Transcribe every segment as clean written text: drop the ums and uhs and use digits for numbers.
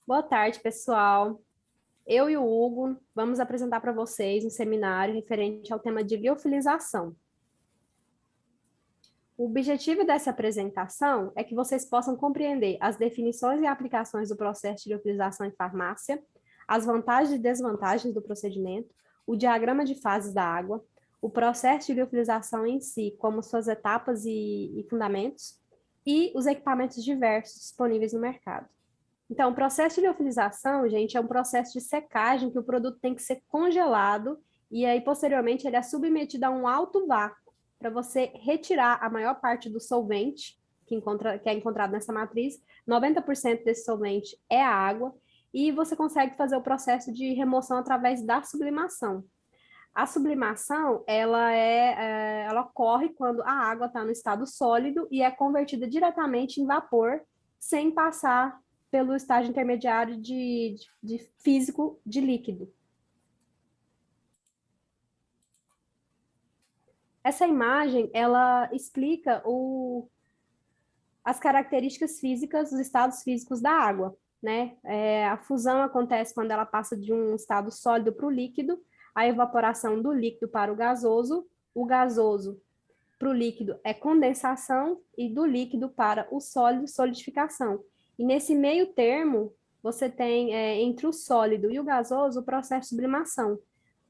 Boa tarde, pessoal. Eu e o Hugo vamos apresentar para vocês um seminário referente ao tema de liofilização. O objetivo dessa apresentação é que vocês possam compreender as definições e aplicações do processo de liofilização em farmácia, as vantagens e desvantagens do procedimento, o diagrama de fases da água, o processo de liofilização em si, como suas etapas e fundamentos, e os equipamentos diversos disponíveis no mercado. Então, o processo de liofilização, gente, é um processo de secagem que o produto tem que ser congelado e aí, posteriormente, ele é submetido a um alto vácuo para você retirar a maior parte do solvente que é encontrado nessa matriz. 90% desse solvente é a água e você consegue fazer o processo de remoção através da sublimação. A sublimação, ela ocorre quando a água está no estado sólido e é convertida diretamente em vapor, sem passar pelo estágio intermediário de físico de líquido. Essa imagem, ela explica as características físicas, os estados físicos da água, né? A fusão acontece quando ela passa de um estado sólido para o líquido, a evaporação do líquido para o gasoso para o líquido é condensação e do líquido para o sólido, solidificação. E nesse meio termo, você tem entre o sólido e o gasoso o processo de sublimação.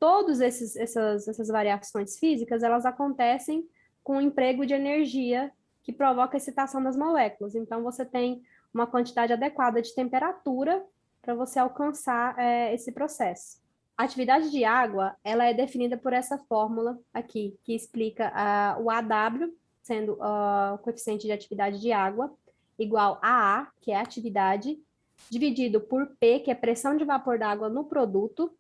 Todas essas variações físicas, elas acontecem com o emprego de energia que provoca a excitação das moléculas. Então, você tem uma quantidade adequada de temperatura para você alcançar esse processo. A atividade de água, ela é definida por essa fórmula aqui, que explica o AW, sendo o coeficiente de atividade de água, igual a A, que é a atividade, dividido por P, que é pressão de vapor d'água no produto,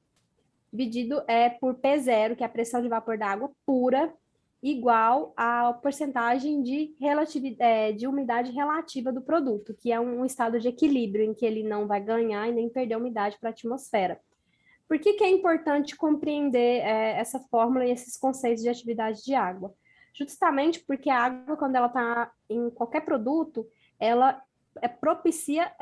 dividido por P0, que é a pressão de vapor d'água pura, igual à porcentagem de umidade relativa do produto, que é um estado de equilíbrio, em que ele não vai ganhar e nem perder umidade para a atmosfera. Por que é importante compreender essa fórmula e esses conceitos de atividade de água? Justamente porque a água, quando ela está em qualquer produto, ela propicia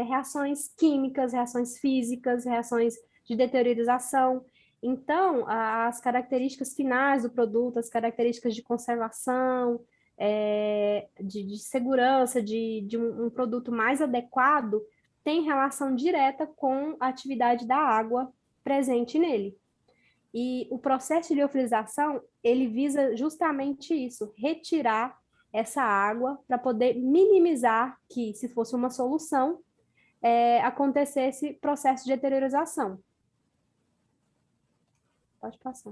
reações químicas, reações físicas, reações de deteriorização. Então, as características finais do produto, as características de conservação, de segurança, de um produto mais adequado, tem relação direta com a atividade da água presente nele. E o processo de liofilização, ele visa justamente isso, retirar essa água para poder minimizar que, se fosse uma solução, acontecesse processo de deteriorização. Pode passar.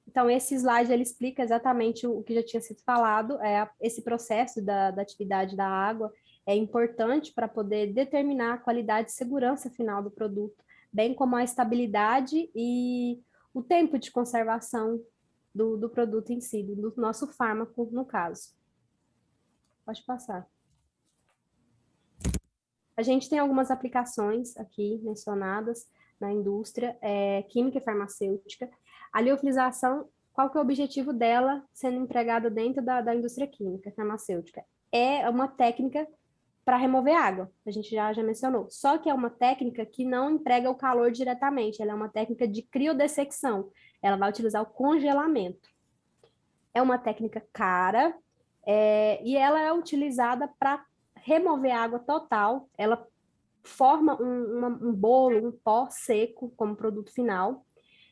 Então, esse slide ele explica exatamente o que já tinha sido falado, esse processo da atividade da água é importante para poder determinar a qualidade e segurança final do produto, bem como a estabilidade e o tempo de conservação do produto em si, do nosso fármaco, no caso. Pode passar. A gente tem algumas aplicações aqui mencionadas na indústria química e farmacêutica. A liofilização, qual que é o objetivo dela sendo empregada dentro da indústria química e farmacêutica? É uma técnica para remover água, a gente já mencionou. Só que é uma técnica que não emprega o calor diretamente, ela é uma técnica de criodessecção. Ela vai utilizar o congelamento. É uma técnica cara e ela é utilizada para remover água total. Ela forma um bolo, um pó seco como produto final.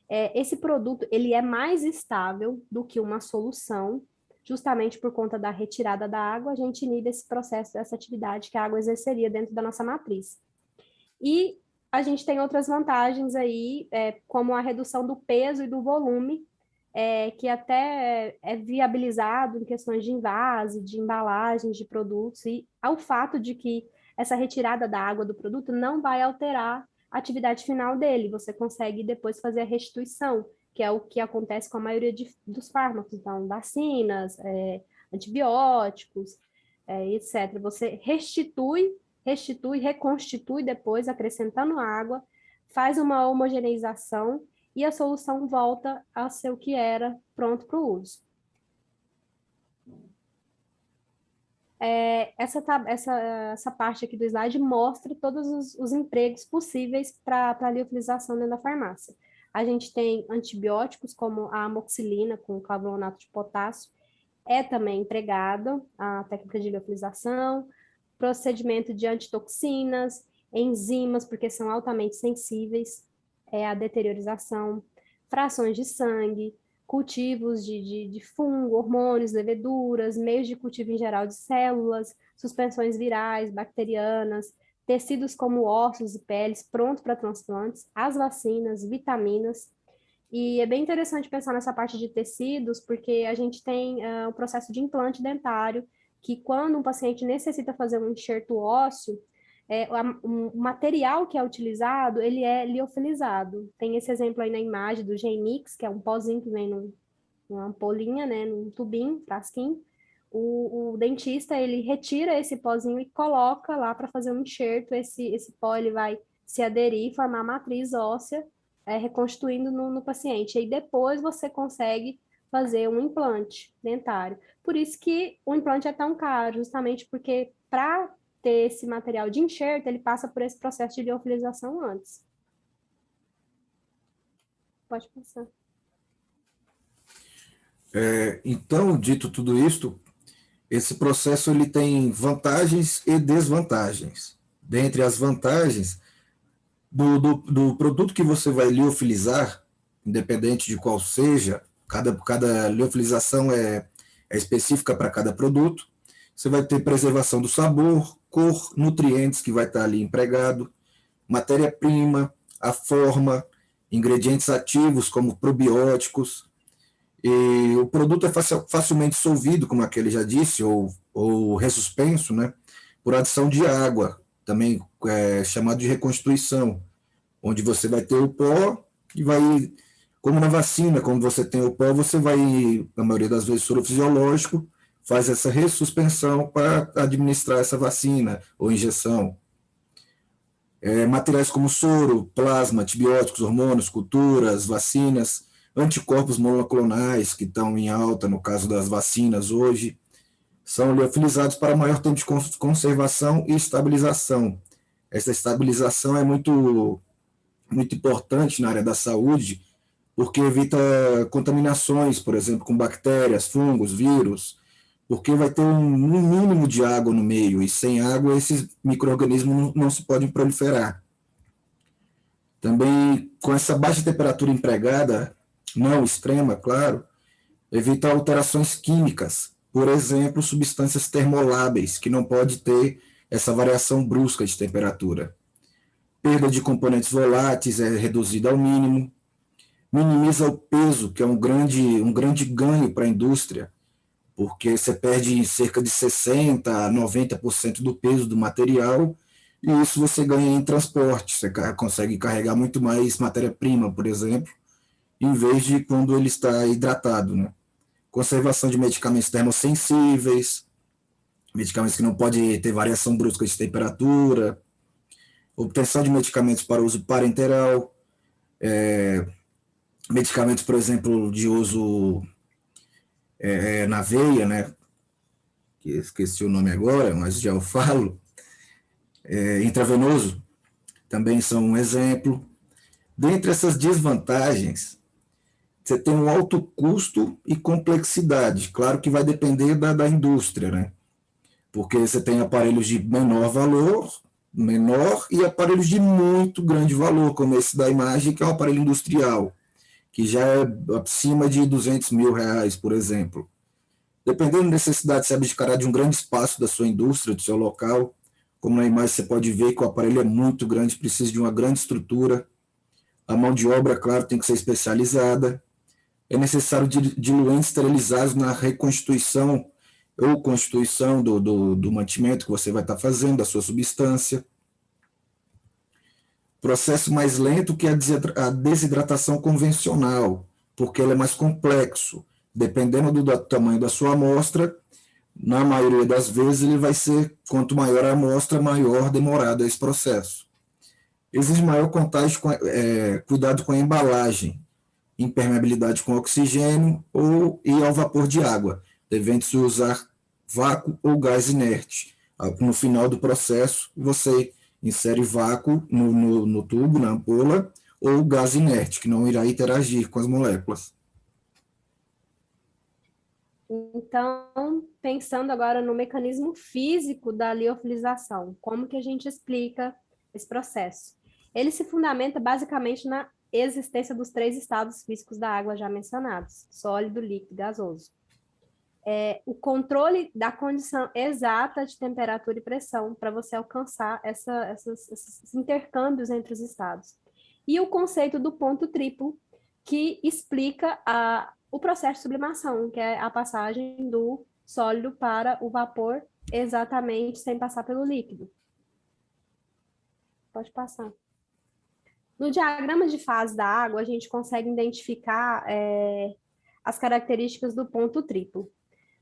Esse produto ele é mais estável do que uma solução, justamente por conta da retirada da água, a gente inibe esse processo, essa atividade que a água exerceria dentro da nossa matriz. E a gente tem outras vantagens aí, como a redução do peso e do volume, que até é viabilizado em questões de envase, de embalagens de produtos, e ao fato de que essa retirada da água do produto não vai alterar a atividade final dele, você consegue depois fazer a restituição, que é o que acontece com a maioria dos fármacos, então vacinas, antibióticos, etc. Você reconstitui, depois acrescentando água, faz uma homogeneização e a solução volta a ser o que era pronto para o uso. Essa parte aqui do slide mostra todos os empregos possíveis para a liofilização dentro da farmácia. A gente tem antibióticos como a amoxicilina com clavulonato de potássio, é também empregado a técnica de liofilização, procedimento de antitoxinas, enzimas, porque são altamente sensíveis à deteriorização, frações de sangue, cultivos de fungo, hormônios, leveduras, meios de cultivo em geral de células, suspensões virais, bacterianas, tecidos como ossos e peles prontos para transplantes, as vacinas, vitaminas. E é bem interessante pensar nessa parte de tecidos, porque a gente tem o processo de implante dentário, que quando um paciente necessita fazer um enxerto ósseo, o material que é utilizado, ele é liofilizado. Tem esse exemplo aí na imagem do Genix, que é um pozinho que vem numa ampolinha, né, num tubinho, frasquinho. O dentista, ele retira esse pozinho e coloca lá para fazer um enxerto. Esse pó, ele vai se aderir, formar a matriz óssea, reconstituindo no paciente. E depois você consegue fazer um implante dentário. Por isso que o implante é tão caro, justamente porque para ter esse material de enxerto, ele passa por esse processo de liofilização antes. Pode passar. Então, dito tudo isto, esse processo ele tem vantagens e desvantagens. Dentre as vantagens, do produto que você vai liofilizar, independente de qual seja, cada liofilização é específica para cada produto, você vai ter preservação do sabor, cor, nutrientes que vai estar ali empregado, matéria-prima, a forma, ingredientes ativos como probióticos, e o produto é facilmente dissolvido, como aquele já disse, ou ressuspenso, né, por adição de água, também chamado de reconstituição, onde você vai ter o pó e vai, como na vacina, como você tem o pó, você vai, na maioria das vezes, soro fisiológico, faz essa ressuspensão para administrar essa vacina ou injeção. Materiais como soro, plasma, antibióticos, hormônios, culturas, vacinas, anticorpos monoclonais, que estão em alta no caso das vacinas hoje, são liofilizados para maior tempo de conservação e estabilização. Essa estabilização é muito importante na área da saúde, porque evita contaminações, por exemplo, com bactérias, fungos, vírus, porque vai ter um mínimo de água no meio, e sem água esses micro-organismos não se podem proliferar. Também, com essa baixa temperatura empregada, não extrema, claro, evita alterações químicas, por exemplo, substâncias termolábeis, que não pode ter essa variação brusca de temperatura. Perda de componentes voláteis é reduzida ao mínimo, minimiza o peso, que é um grande ganho para a indústria, porque você perde cerca de 60% a 90% do peso do material, e isso você ganha em transporte, você consegue carregar muito mais matéria-prima, por exemplo, em vez de quando ele está hidratado, né? Conservação de medicamentos termossensíveis, medicamentos que não podem ter variação brusca de temperatura, obtenção de medicamentos para uso parenteral, medicamentos, por exemplo, de uso na veia, né? Que esqueci o nome agora, mas já eu falo, intravenoso, também são um exemplo. Dentre essas desvantagens, você tem um alto custo e complexidade. Claro que vai depender da indústria, né? Porque você tem aparelhos de menor, e aparelhos de muito grande valor, como esse da imagem, que é um aparelho industrial, que já é acima de R$200 mil, por exemplo. Dependendo da necessidade, você abdicará de um grande espaço da sua indústria, do seu local. Como na imagem você pode ver que o aparelho é muito grande, precisa de uma grande estrutura. A mão de obra, claro, tem que ser especializada. É necessário diluentes esterilizados na reconstituição ou constituição do mantimento que você vai estar fazendo, da sua substância. Processo mais lento que a desidratação convencional, porque ele é mais complexo. Dependendo do tamanho da sua amostra, na maioria das vezes ele vai ser, quanto maior a amostra, maior demorado esse processo. Exige maior cuidado com a embalagem, impermeabilidade com oxigênio e ao vapor de água, devendo-se usar vácuo ou gás inerte. No final do processo, você insere vácuo no tubo, na ampola, ou gás inerte, que não irá interagir com as moléculas. Então, pensando agora no mecanismo físico da liofilização, como que a gente explica esse processo? Ele se fundamenta basicamente na existência dos três estados físicos da água já mencionados, sólido, líquido e gasoso. O controle da condição exata de temperatura e pressão para você alcançar esses intercâmbios entre os estados. E o conceito do ponto triplo, que explica o processo de sublimação, que é a passagem do sólido para o vapor exatamente sem passar pelo líquido. Pode passar. No diagrama de fase da água, a gente consegue identificar as características do ponto triplo.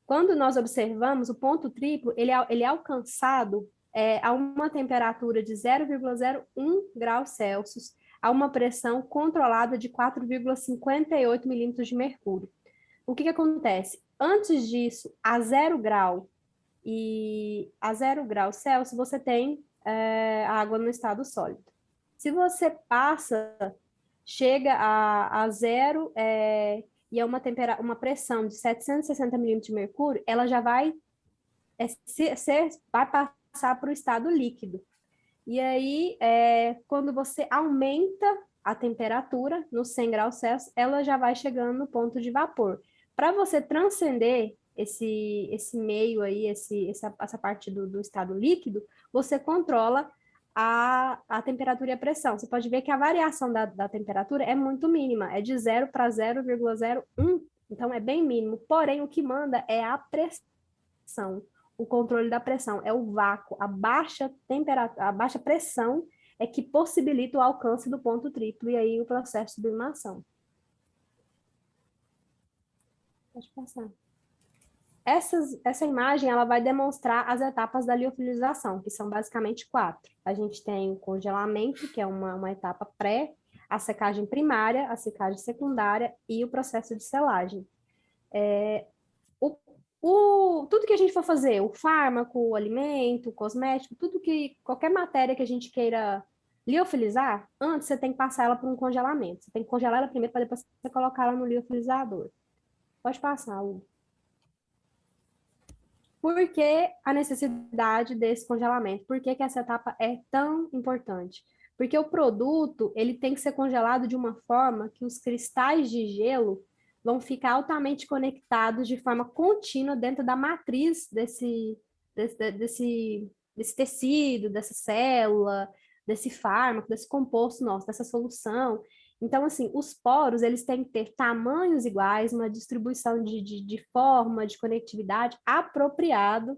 Quando nós observamos, o ponto triplo, ele é alcançado a uma temperatura de 0,01 graus Celsius, a uma pressão controlada de 4,58 milímetros de mercúrio. O que acontece? Antes disso, a 0 grau Celsius, você tem água no estado sólido. Se você chega a zero e é uma pressão de 760 milímetros de mercúrio, ela já vai passar para o estado líquido. E aí, quando você aumenta a temperatura no 100 graus Celsius, ela já vai chegando no ponto de vapor. Para você transcender esse meio aí, essa parte do estado líquido, você controla a temperatura e a pressão. Você pode ver que a variação da temperatura é muito mínima, é de 0 para 0,01, então é bem mínimo. Porém, o que manda é a pressão, o controle da pressão, é o vácuo, a baixa pressão é que possibilita o alcance do ponto triplo e aí o processo de sublimação. Pode passar. Essa imagem ela vai demonstrar as etapas da liofilização, que são basicamente 4. A gente tem o congelamento, que é uma etapa pré, a secagem primária, a secagem secundária e o processo de selagem. Tudo que a gente for fazer, o fármaco, o alimento, o cosmético, qualquer matéria que a gente queira liofilizar, antes você tem que passar ela por um congelamento. Você tem que congelar ela primeiro para depois você colocar ela no liofilizador. Pode passar, Hugo. Por que a necessidade desse congelamento? Por que essa etapa é tão importante? Porque o produto ele tem que ser congelado de uma forma que os cristais de gelo vão ficar altamente conectados de forma contínua dentro da matriz desse tecido, dessa célula, desse fármaco, desse composto nosso, dessa solução. Então, assim, os poros, eles têm que ter tamanhos iguais, uma distribuição de forma, de conectividade apropriado,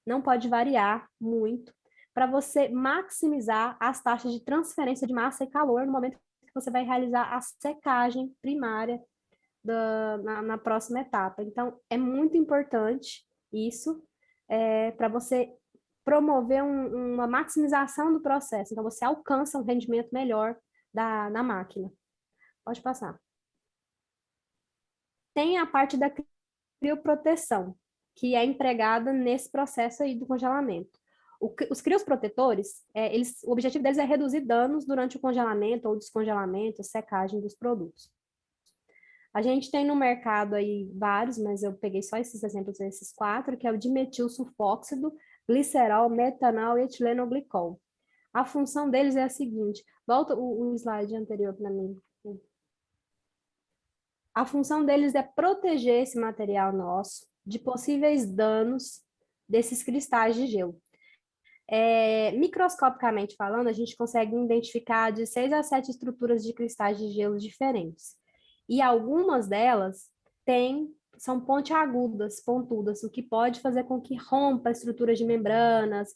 não pode variar muito, para você maximizar as taxas de transferência de massa e calor no momento que você vai realizar a secagem primária na próxima etapa. Então, é muito importante isso, para você promover uma maximização do processo. Então, você alcança um rendimento melhor na máquina. Pode passar. Tem a parte da crioproteção, que é empregada nesse processo aí do congelamento. Os criosprotetores, o objetivo deles é reduzir danos durante o congelamento ou descongelamento, secagem dos produtos. A gente tem no mercado aí vários, mas eu peguei só esses exemplos, esses 4, que é o dimetil sulfóxido, glicerol, metanol e etilenoglicol. A função deles é a seguinte, volta o slide anterior para mim. A função deles é proteger esse material nosso de possíveis danos desses cristais de gelo. Microscopicamente falando, a gente consegue identificar de 6 a 7 estruturas de cristais de gelo diferentes. E algumas delas são pontiagudas, pontudas, o que pode fazer com que rompa a estrutura de membranas,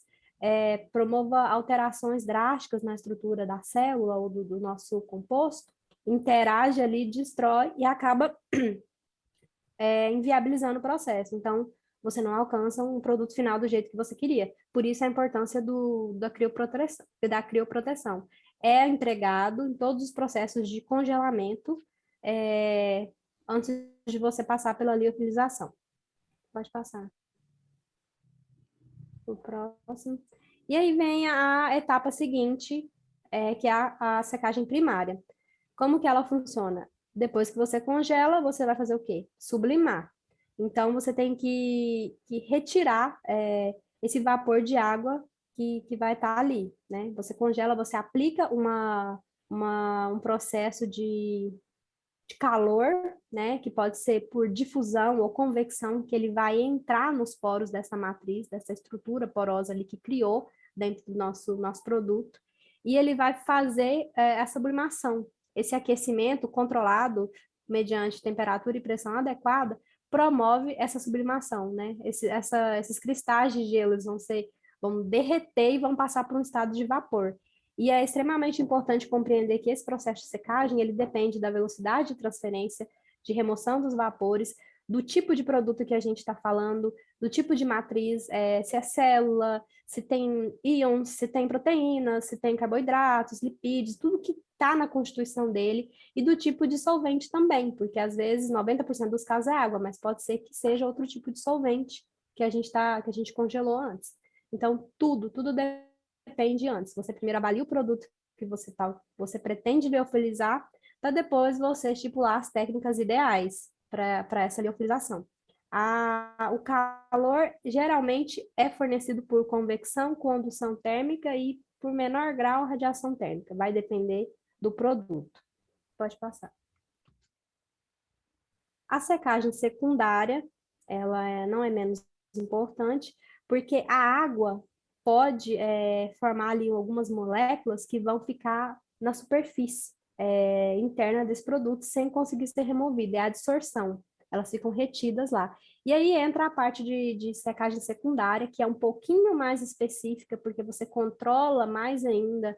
promova alterações drásticas na estrutura da célula ou do nosso composto, interage ali, destrói e acaba inviabilizando o processo. Então, você não alcança um produto final do jeito que você queria. Por isso a importância da crioproteção. É empregado em todos os processos de congelamento antes de você passar pela liofilização. Pode passar. O próximo. E aí vem a etapa seguinte, que é a secagem primária. Como que ela funciona? Depois que você congela, você vai fazer o quê? Sublimar. Então, você tem que retirar esse vapor de água que vai estar ali, né? Você congela, você aplica um processo de calor, né, que pode ser por difusão ou convecção, que ele vai entrar nos poros dessa matriz, dessa estrutura porosa ali que criou dentro do nosso produto, e ele vai fazer a sublimação. Esse aquecimento controlado, mediante temperatura e pressão adequada, promove essa sublimação, né? Esses cristais de gelo vão derreter e vão passar para um estado de vapor. E é extremamente importante compreender que esse processo de secagem, ele depende da velocidade de transferência, de remoção dos vapores, do tipo de produto que a gente está falando, do tipo de matriz, se é célula, se tem íons, se tem proteínas, se tem carboidratos, lipídios, tudo que está na constituição dele, e do tipo de solvente também, porque às vezes 90% dos casos é água, mas pode ser que seja outro tipo de solvente que a gente congelou antes. Então, tudo depende antes. Você primeiro avalia o produto que você pretende liofilizar, para depois você estipular as técnicas ideais para essa liofilização. O calor geralmente é fornecido por convecção, condução térmica e, por menor grau, radiação térmica. Vai depender do produto. Pode passar. A secagem secundária, ela não é menos importante, porque a água pode formar ali algumas moléculas que vão ficar na superfície interna desse produto sem conseguir ser removida, é a adsorção. Elas ficam retidas lá. E aí entra a parte de secagem secundária, que é um pouquinho mais específica, porque você controla mais ainda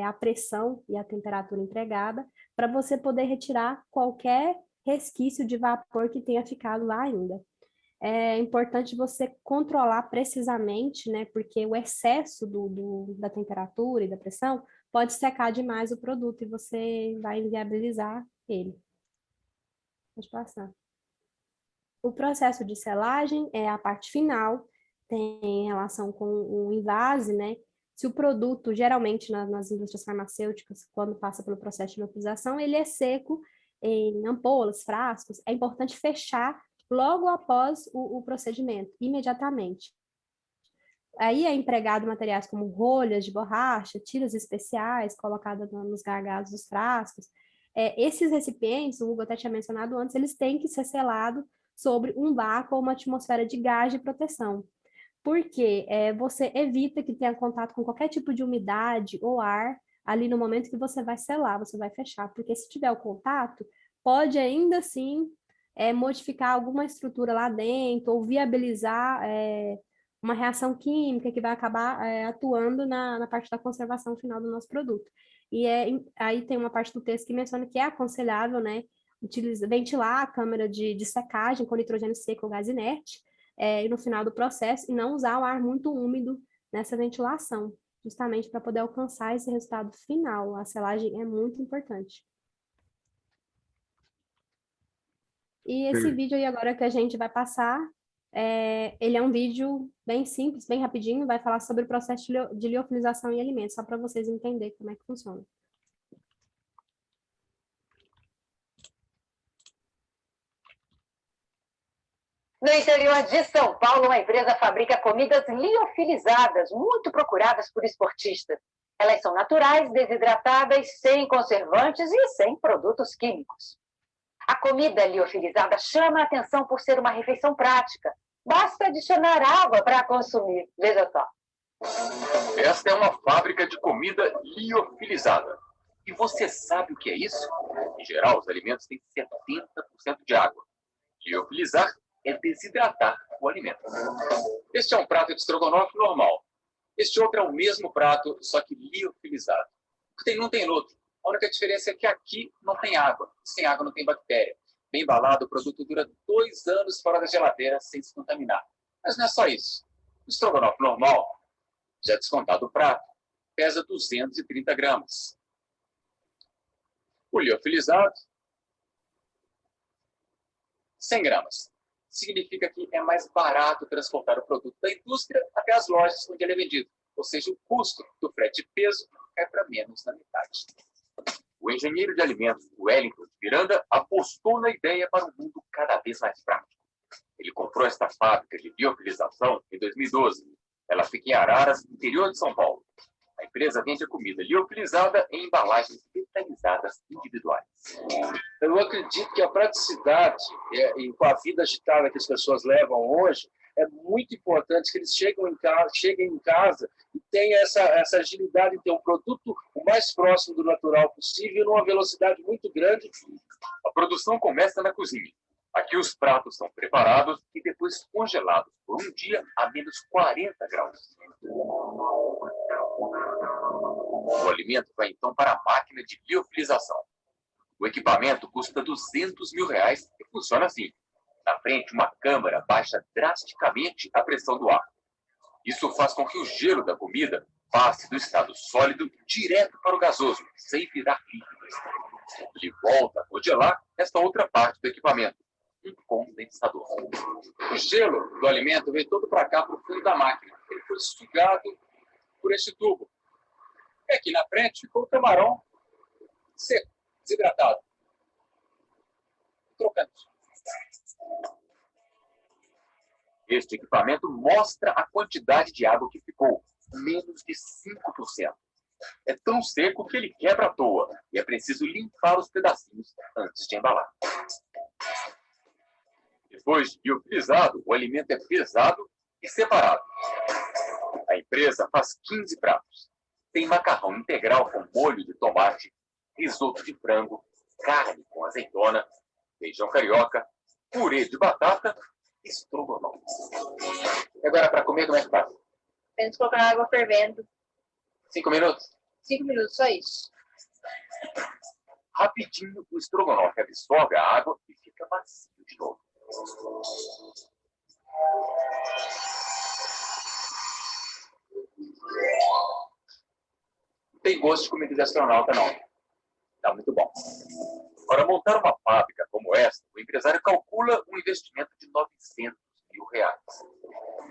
a pressão e a temperatura empregada, para você poder retirar qualquer resquício de vapor que tenha ficado lá ainda. É importante você controlar precisamente, né? Porque o excesso da temperatura e da pressão pode secar demais o produto e você vai inviabilizar ele. Pode passar. O processo de selagem é a parte final, tem relação com o invase, né? Se o produto, geralmente nas indústrias farmacêuticas, quando passa pelo processo de liofilização, ele é seco em ampolas, frascos, é importante fechar logo após o procedimento, imediatamente. Aí é empregado materiais como rolhas de borracha, tiras especiais colocadas nos gargalos dos frascos. Esses recipientes, o Hugo até tinha mencionado antes, eles têm que ser selados sobre um vácuo ou uma atmosfera de gás de proteção. Porque você evita que tenha contato com qualquer tipo de umidade ou ar ali no momento que você vai selar, você vai fechar. Porque se tiver o contato, pode ainda assim modificar alguma estrutura lá dentro ou viabilizar uma reação química que vai acabar atuando na parte da conservação final do nosso produto. E aí tem uma parte do texto que menciona que é aconselhável, né, ventilar a câmara de secagem com nitrogênio seco ou gás inerte, e no final do processo, e não usar o ar muito úmido nessa ventilação, justamente para poder alcançar esse resultado final. A selagem é muito importante. E esse vídeo aí agora que a gente vai passar, ele é um vídeo bem simples, bem rapidinho, vai falar sobre o processo de liofilização em alimentos, só para vocês entenderem como é que funciona. No interior de São Paulo, uma empresa fabrica comidas liofilizadas, muito procuradas por esportistas. Elas são naturais, desidratadas, sem conservantes e sem produtos químicos. A comida liofilizada chama a atenção por ser uma refeição prática. Basta adicionar água para consumir. Veja só. Esta é uma fábrica de comida liofilizada. E você sabe o que é isso? Em geral, os alimentos têm 70% de água. Liofilizar é desidratar o alimento. Este é um prato de estrogonofe normal. Este outro é o mesmo prato, só que liofilizado. Tem um, tem outro. A única diferença é que aqui não tem água. Sem água não tem bactéria. Bem embalado, o produto dura 2 anos fora da geladeira sem se contaminar. Mas não é só isso. O estrogonofe normal, já descontado o prato, pesa 230 gramas. O liofilizado, 100 gramas. significa que é mais barato transportar o produto da indústria até as lojas onde ele é vendido. Ou seja, o custo do frete de peso cai para menos da metade. O engenheiro de alimentos Wellington de Miranda apostou na ideia para um mundo cada vez mais prático. Ele comprou esta fábrica de liofilização em 2012. Ela fica em Araras, interior de São Paulo. A empresa vende a comida liofilizada em embalagens detalhizadas individuais. Eu acredito que a praticidade e com a vida agitada que as pessoas levam hoje, é muito importante que eles cheguem em casa e tenham essa agilidade de ter um produto o mais próximo do natural possível, numa velocidade muito grande. A produção começa na cozinha. Aqui os pratos são preparados e depois congelados por um dia a menos 40 graus. O alimento vai então para a máquina de liofilização. O equipamento custa R$200 mil e funciona assim. Na frente, uma câmara baixa drasticamente a pressão do ar. Isso faz com que o gelo da comida passe do estado sólido direto para o gasoso, sem virar líquido. Ele volta a congelar esta outra parte do equipamento, um condensador. O gelo do alimento vem todo para cá, para o fundo da máquina. Ele foi sugado por esse tubo. E aqui na frente ficou o camarão seco, desidratado. Trocando. Este equipamento mostra a quantidade de água que ficou, menos de 5%. É tão seco que ele quebra à toa e é preciso limpar os pedacinhos antes de embalar. Depois de liofilizado, o alimento é pesado e separado. A empresa faz 15 pratos. Tem macarrão integral com molho de tomate, risoto de frango, carne com azeitona, feijão carioca, purê de batata e estrogonofe. E agora, para comer, como é que faz? Temos que colocar água fervendo. 5 minutos? 5 minutos, só isso. Rapidinho, o estrogonofe absorve a água e fica macio de novo. Não tem gosto de comida de astronauta, não. Tá muito bom. Para montar uma fábrica como esta, o empresário calcula um investimento de R$900 mil.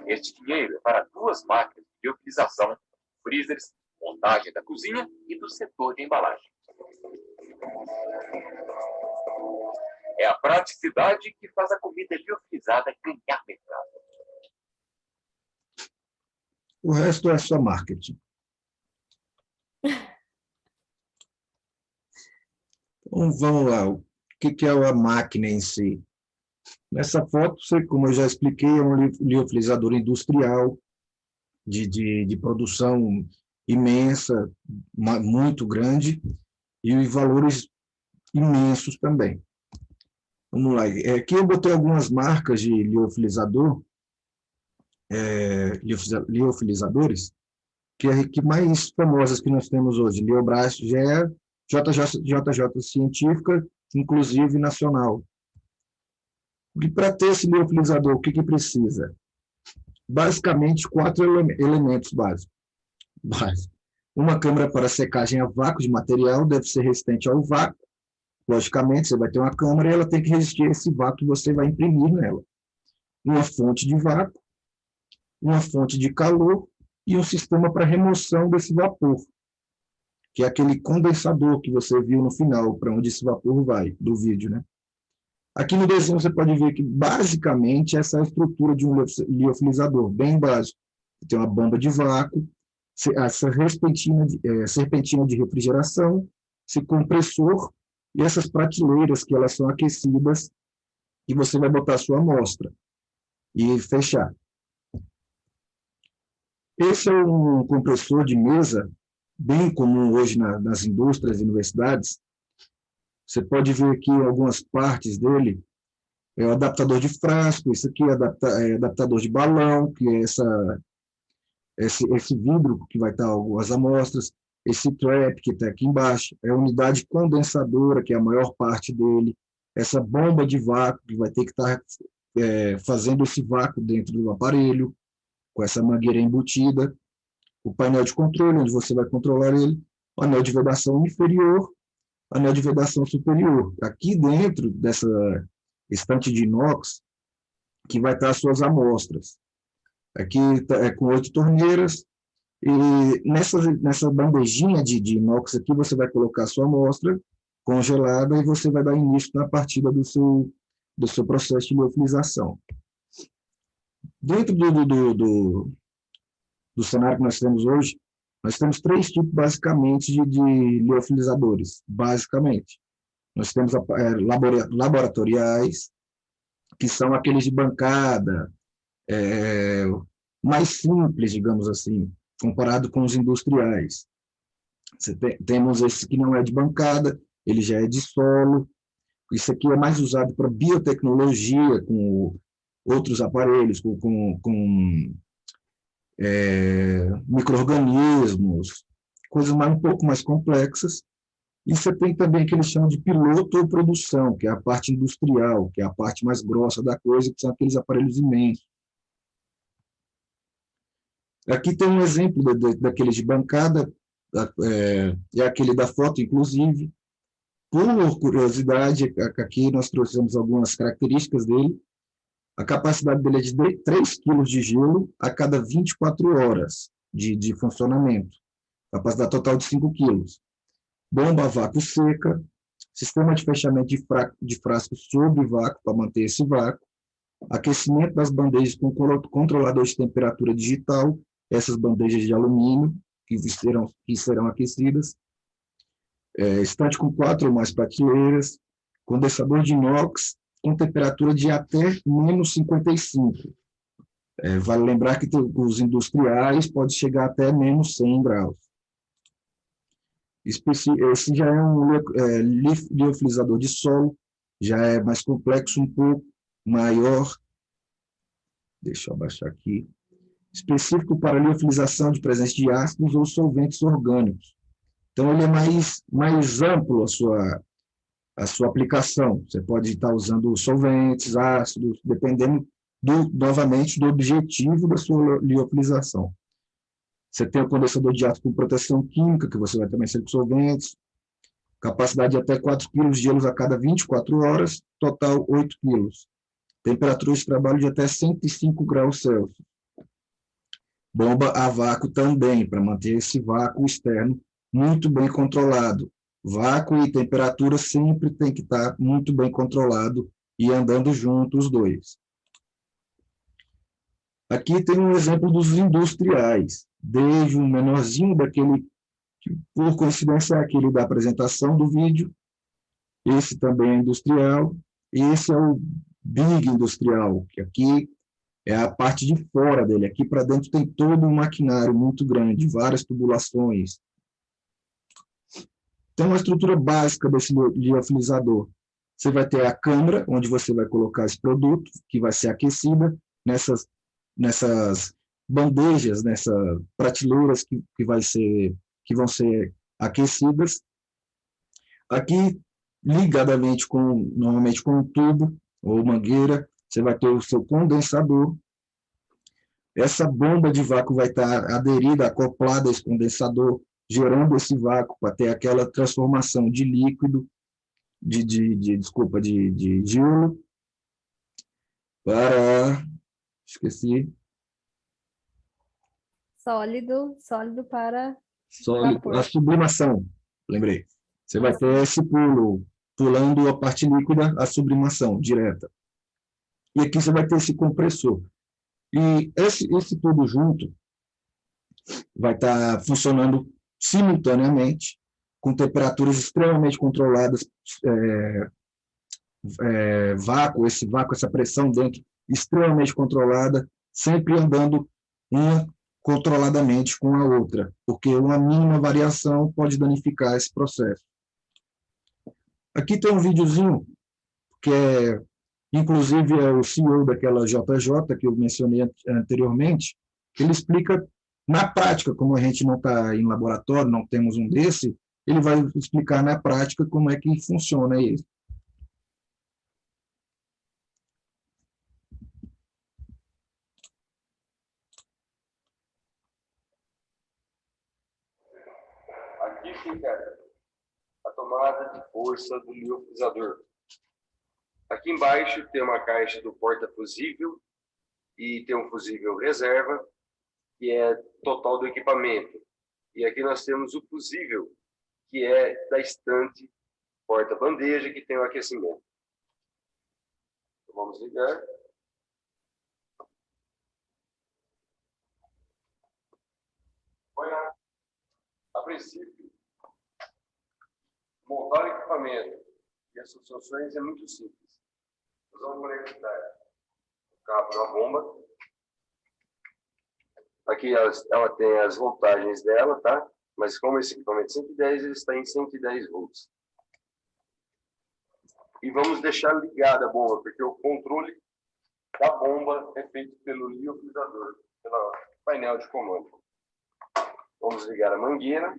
Este dinheiro é para 2 máquinas de liofilização, freezers, montagem da cozinha e do setor de embalagem. É a praticidade que faz a comida liofilizada ganhar mercado. O resto é só marketing. Então, vamos lá. O que é a máquina em si? Nessa foto, como eu já expliquei, é um liofilizador industrial de produção imensa, muito grande, e valores imensos também. Vamos lá. Aqui eu botei algumas marcas de liofilizadores, que mais famosas que nós temos hoje. Liobras, GE, JJ Científica, inclusive nacional. E para ter esse liofilizador, o que precisa? Basicamente, 4 elementos básicos. Uma câmara para secagem a vácuo de material, deve ser resistente ao vácuo. Logicamente, você vai ter uma câmara e ela tem que resistir a esse vácuo que você vai imprimir nela. Uma fonte de vácuo, uma fonte de calor e um sistema para remoção desse vapor, que é aquele condensador que você viu no final, para onde esse vapor vai, do vídeo, né? Aqui no desenho você pode ver que, basicamente, essa é a estrutura de um liofilizador, bem básico. Tem uma bomba de vácuo, essa serpentina de refrigeração, esse compressor e essas prateleiras que elas são aquecidas e você vai botar a sua amostra e fechar. Esse é um compressor de mesa bem comum hoje nas indústrias e universidades. Você pode ver aqui algumas partes dele. É o adaptador de frasco, isso aqui é adaptador de balão, que é esse vidro que vai estar as amostras, esse trap que está aqui embaixo, é a unidade condensadora, que é a maior parte dele, essa bomba de vácuo, que vai ter que estar fazendo esse vácuo dentro do aparelho, com essa mangueira embutida, o painel de controle, onde você vai controlar ele, o anel de vedação inferior, anel de vedação superior. Aqui dentro dessa estante de inox, que vai estar as suas amostras. Aqui é com 8 torneiras, e nessa bandejinha de inox aqui, você vai colocar a sua amostra congelada e você vai dar início na partida do seu processo de liofilização. Dentro do cenário que nós temos hoje, nós temos 3 tipos, basicamente, de liofilizadores, basicamente. Nós temos laboratoriais, que são aqueles de bancada, mais simples, digamos assim, comparado com os industriais. Temos esse que não é de bancada, ele já é de solo. Isso aqui é mais usado para biotecnologia, com outros aparelhos, com micro-organismos, coisas um pouco mais complexas. E você tem também o que eles chamam de piloto ou produção, que é a parte industrial, que é a parte mais grossa da coisa, que são aqueles aparelhos imensos. Aqui tem um exemplo daquele de bancada, é aquele da foto, inclusive. Por curiosidade, aqui nós trouxemos algumas características dele. A capacidade dele é de 3 kg de gelo a cada 24 horas de funcionamento. Capacidade total de 5 kg. Bomba a vácuo seca, sistema de fechamento de frasco sob vácuo para manter esse vácuo, aquecimento das bandejas com controlador de temperatura digital, essas bandejas de alumínio que serão aquecidas, estante com 4 ou mais prateleiras, condensador de inox com temperatura de até menos 55. Vale lembrar que os industriais pode chegar até menos 100 graus. Esse já é um liofilizador de solo, já é mais complexo, um pouco maior. Deixa eu abaixar aqui. Específico para liofilização de presença de ácidos ou solventes orgânicos. Então, ele é mais amplo a sua aplicação. Você pode estar usando solventes, ácidos, dependendo, novamente, do objetivo da sua liofilização. Você tem o condensador de ácido com proteção química, que você vai também ser com solventes, capacidade de até 4 kg de gelos a cada 24 horas, total 8 kg. Temperatura de trabalho de até 105 graus Celsius. Bomba a vácuo também, para manter esse vácuo externo muito bem controlado. Vácuo e temperatura sempre tem que estar muito bem controlado e andando juntos os dois. Aqui tem um exemplo dos industriais, desde um menorzinho daquele, que por coincidência é aquele da apresentação do vídeo, esse também é industrial, esse é o Big Industrial, que aqui é a parte de fora dele, aqui para dentro tem todo um maquinário muito grande, várias tubulações. Então, a estrutura básica desse liofilizador, você vai ter a câmara, onde você vai colocar esse produto, que vai ser aquecida nessas bandejas, nessas prateleiras que vão ser aquecidas. Aqui, ligadamente normalmente com um tubo ou mangueira, você vai ter o seu condensador. Essa bomba de vácuo vai estar aderida, acoplada a esse condensador, gerando esse vácuo para ter aquela transformação de líquido, de gelo, para... Esqueci. Sólido para A sublimação, lembrei. Você vai ter esse pulando a parte líquida, a sublimação direta. E aqui você vai ter esse compressor. E esse tudo junto vai estar funcionando simultaneamente, com temperaturas extremamente controladas, vácuo, essa pressão dentro extremamente controlada, sempre andando uma controladamente com a outra, porque uma mínima variação pode danificar esse processo. Aqui tem um videozinho, que inclusive é o CEO daquela JJ, que eu mencionei anteriormente, que ele explica na prática, como a gente não está em laboratório, não temos um desse, ele vai explicar na prática como é que funciona isso. Aqui fica a tomada de força do liofilizador. Aqui embaixo tem uma caixa do porta-fusível e tem um fusível reserva, que é total do equipamento. E aqui nós temos o fusível, que é da estante porta-bandeja, que tem o aquecimento. Então, vamos ligar. Olha, a princípio, montar o equipamento e as funções é muito simples. Nós vamos conectar o cabo na bomba. Aqui ela tem as voltagens dela, tá? Mas como esse equipamento é 110, ele está em 110 volts. E vamos deixar ligada a bomba, porque o controle da bomba é feito pelo liofilizador, pelo painel de comando. Vamos ligar a mangueira.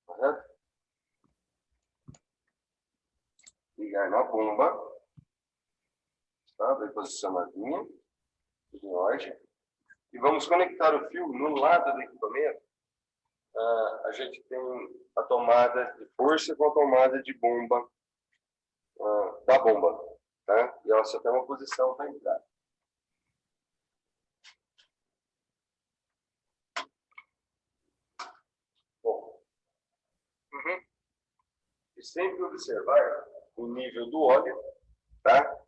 Correto? Ligar na bomba. Tá? Bem posicionadinha. Tudo em ordem. E vamos conectar o fio no lado do equipamento. A gente tem a tomada de força com a tomada de bomba da bomba. Tá? E ela só tem uma posição para entrar. Bom. E sempre observar o nível do óleo, tá?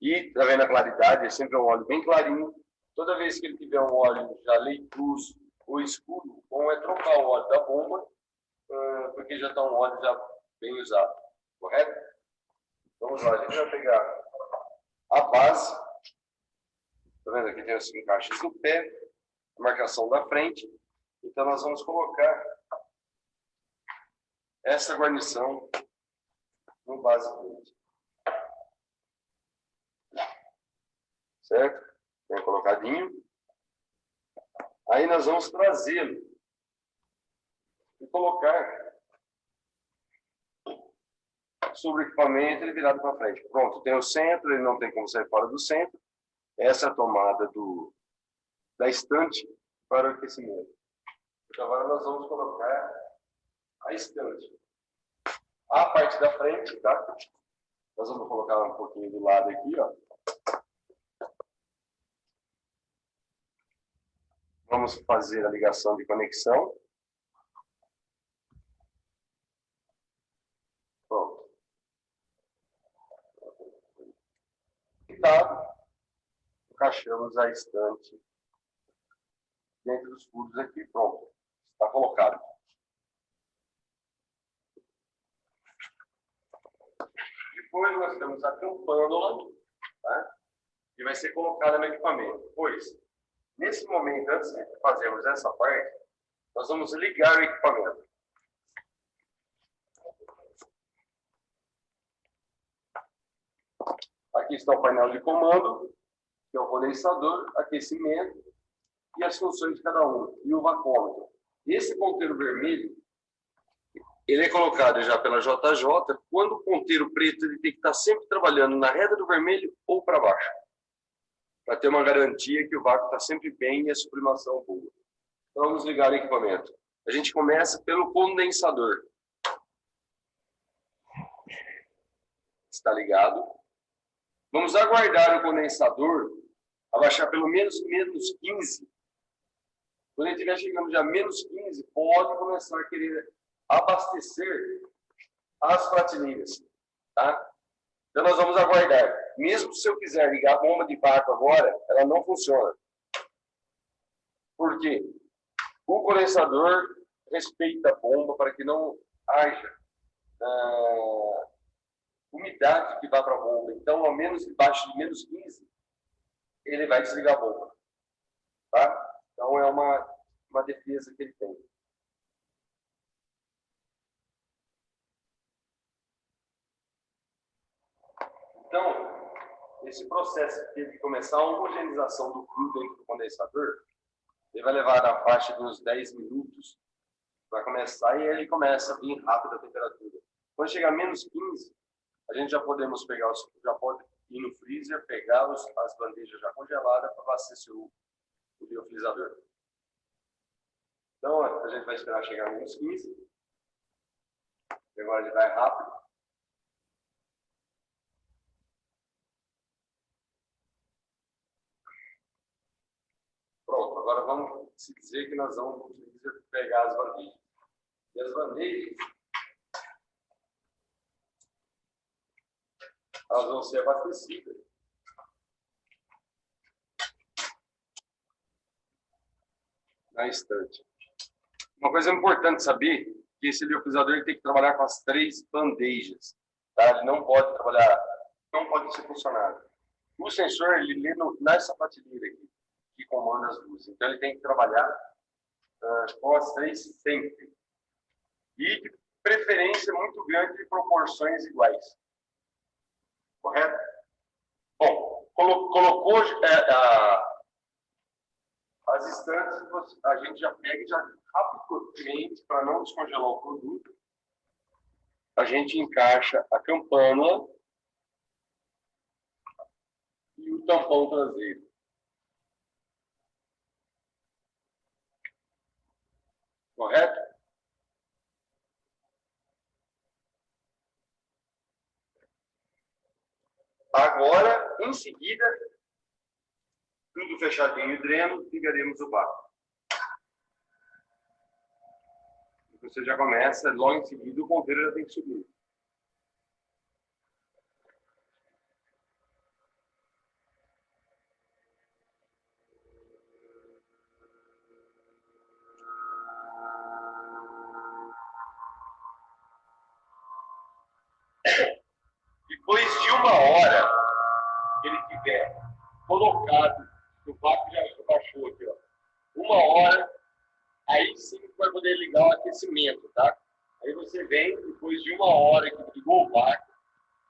E, tá vendo a claridade? É sempre um óleo bem clarinho. Toda vez que ele tiver um óleo já leitoso ou escuro, bom é trocar o óleo da bomba, porque já está um óleo já bem usado, correto? Vamos lá, a gente vai pegar a base. Tá vendo? Aqui tem os encaixes do pé, a marcação da frente. Então, nós vamos colocar essa guarnição no base frente. Certo? Bem colocadinho. Aí nós vamos trazê-lo e colocar sobre o equipamento, ele virado para frente. Pronto, tem o centro, ele não tem como sair fora do centro. Essa é a tomada da estante para o aquecimento. Então, agora nós vamos colocar a estante. A parte da frente, tá? Nós vamos colocar um pouquinho do lado aqui, ó. Vamos fazer a ligação de conexão. Pronto. Encaixamos a estante dentro dos furos aqui. Pronto. Está colocado. Depois nós temos a campânula, tá? Que vai ser colocada no equipamento. Pois, nesse momento, antes de fazermos essa parte, nós vamos ligar o equipamento. Aqui está o painel de comando, que é o condensador, aquecimento e as funções de cada um, e o vacômetro. Esse ponteiro vermelho, ele é colocado já pela JJ. Quando o ponteiro preto, ele tem que estar sempre trabalhando na reta do vermelho ou para baixo, para ter uma garantia que o vácuo está sempre bem e a sublimação boa. Então, vamos ligar o equipamento. A gente começa pelo condensador. Está ligado. Vamos aguardar o condensador abaixar pelo menos -15. Quando ele estiver chegando já a -15, pode começar a querer abastecer as prateleiras, tá? Então, nós vamos aguardar. Mesmo se eu quiser ligar a bomba de vácuo agora, ela não funciona. Por quê? O condensador respeita a bomba para que não haja umidade que vá para a bomba. Então, ao menos debaixo de -15, ele vai desligar a bomba. Tá? Então, é uma defesa que ele tem. Então, esse processo teve que começar a homogeneização do fluido dentro do condensador. Ele vai levar na faixa de uns 10 minutos para começar, e ele começa a vir rápido a temperatura. Quando chegar a -15, a gente já pode ir no freezer, pegar as bandejas já congeladas para abastecer o liofilizador. Então, a gente vai esperar chegar a menos 15. Agora ele vai rápido. Pronto, agora vamos se dizer que nós vamos pegar as bandejas. E as bandejas, elas vão ser abastecidas na estante. Uma coisa importante saber que esse liofilizador ele tem que trabalhar com as 3 bandejas. Tá? Ele não pode trabalhar, não pode ser funcionado. O sensor ele lê nessa prateleira aqui, que comanda as luzes. Então ele tem que trabalhar com as 3 sempre. E de preferência muito grande de proporções iguais. Correto? Bom, colocou as estantes, a gente já pega e já rapidamente, para não descongelar o produto, a gente encaixa a campânula e o tampão traseiro. Correto? Agora, em seguida, tudo fechadinho e dreno, ligaremos o vácuo. Você já começa, logo em seguida, o ponteiro já tem que subir. Depois de 1 hora que ele tiver colocado, o vácuo já baixou aqui, ó. 1 hora, aí sim vai poder ligar o aquecimento, tá? Aí você vem, depois de 1 hora que ligou o vácuo,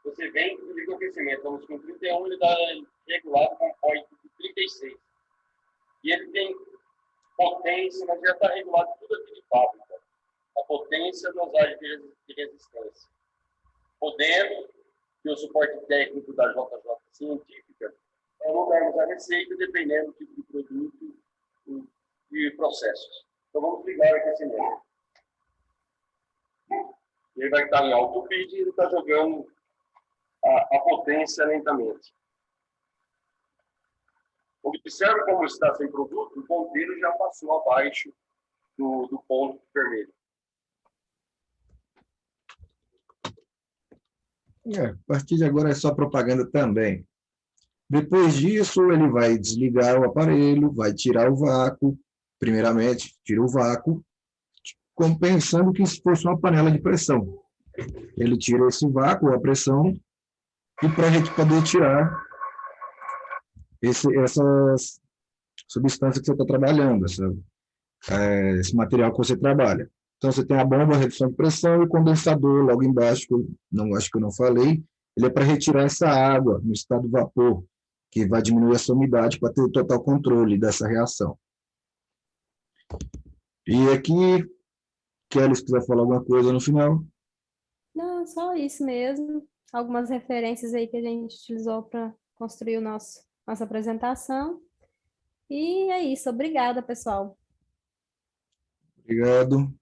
você vem e liga o aquecimento. Estamos com 31, ele está regulado com point de 36. E ele tem potência, mas já está regulado tudo aqui de fábrica. A potência dosagem de resistência. Podendo, ter o suporte técnico da JJ Científica, para não darmos a receita, dependendo do tipo de produto e processos. Então, vamos ligar o aquecimento. Ele vai estar em alto feed e ele está jogando a potência lentamente. Observe como está sem produto, o ponteiro já passou abaixo do ponto vermelho. A partir de agora é só propaganda também. Depois disso, ele vai desligar o aparelho, vai tirar o vácuo. Primeiramente, tira o vácuo, como pensando que se fosse uma panela de pressão. Ele tira esse vácuo, a pressão, e para a gente poder tirar essa substância que você está trabalhando, esse material que você trabalha. Então, você tem a bomba, a redução de pressão e o condensador logo embaixo, que acho que eu não falei, ele é para retirar essa água no estado de vapor, que vai diminuir essa umidade para ter o total controle dessa reação. E aqui, Kelly, se quiser falar alguma coisa no final. Não, só isso mesmo. Algumas referências aí que a gente utilizou para construir nossa apresentação. E é isso. Obrigada, pessoal. Obrigado.